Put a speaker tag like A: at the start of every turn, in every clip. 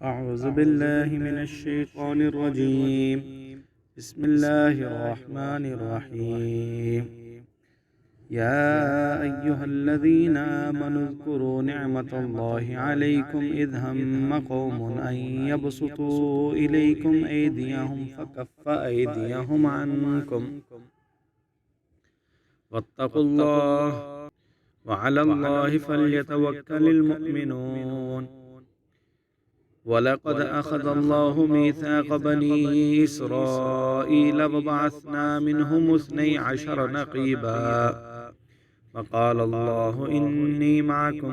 A: أعوذ بالله من الشيطان الرجيم. بسم الله الرحمن الرحيم. يا أيها الذين آمنوا اذكروا نعمة الله عليكم إذ هم قوم أن يبسطوا إليكم أيديهم فكف أيديهم عنكم واتقوا الله وعلى الله فليتوكل المؤمنون. ولقد أخذ الله ميثاق بني إسرائيل وبعثنا منهم 12 نقيبا وقال الله إني معكم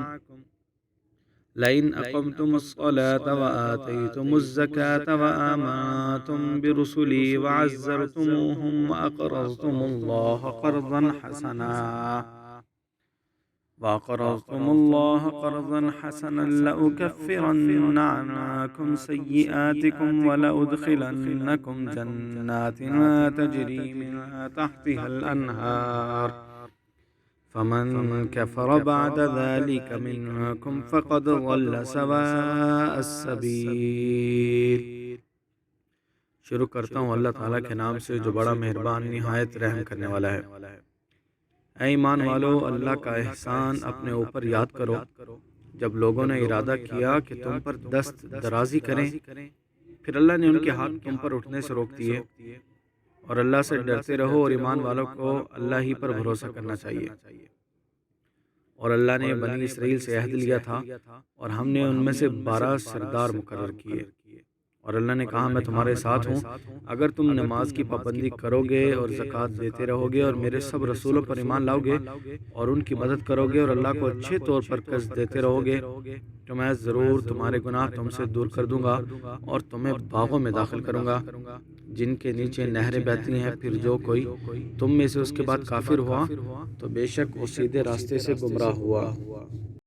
A: لئن أقمتم الصلاة وآتيتم الزكاة وآمنتم برسلي وعزرتموهم وأقرضتم الله قرضا حسنا لأكفرن عنكم سيئاتكم ولأدخلنكم جنات تجري من تحتها الأنهار فمن كفر بعد ذلك منكم فقد ضل سواء السبيل. شروع کرتا ہوں اللہ تعالیٰ کے نام سے جو بڑا مہربان نہایت رحم کرنے والا ہے. اے ایمان والو، اللہ کا احسان اپنے اوپر یاد کرو جب لوگوں نے ارادہ کیا کہ تم پر دست درازی کریں، پھر اللہ نے ان کے ہاتھ تم پر اٹھنے سے روک دیے. اور اللہ سے ڈرتے رہو اور ایمان والوں کو اللہ ہی پر بھروسہ کرنا چاہیے. اور اللہ نے بنی اسرائیل سے عہد لیا تھا اور ہم نے ان میں سے 12 سردار مقرر کیے. اور اللہ نے کہا میں تمہارے ساتھ ہوں اگر تم نماز کی پابندی کرو گے اور زکوٰۃ دیتے رہو گے اور میرے سب رسولوں پر ایمان لاؤ گے اور ان کی مدد کرو گے اور اللہ کو اچھے طور پر قرض دیتے رہو گے تو میں ضرور تمہارے گناہ تم سے دور کر دوں گا اور تمہیں باغوں میں داخل کروں گا جن کے نیچے نہریں بہتی ہیں. پھر جو کوئی تم میں سے اس کے بعد کافر ہوا تو بے شک وہ سیدھے راستے سے گمراہ ہوا.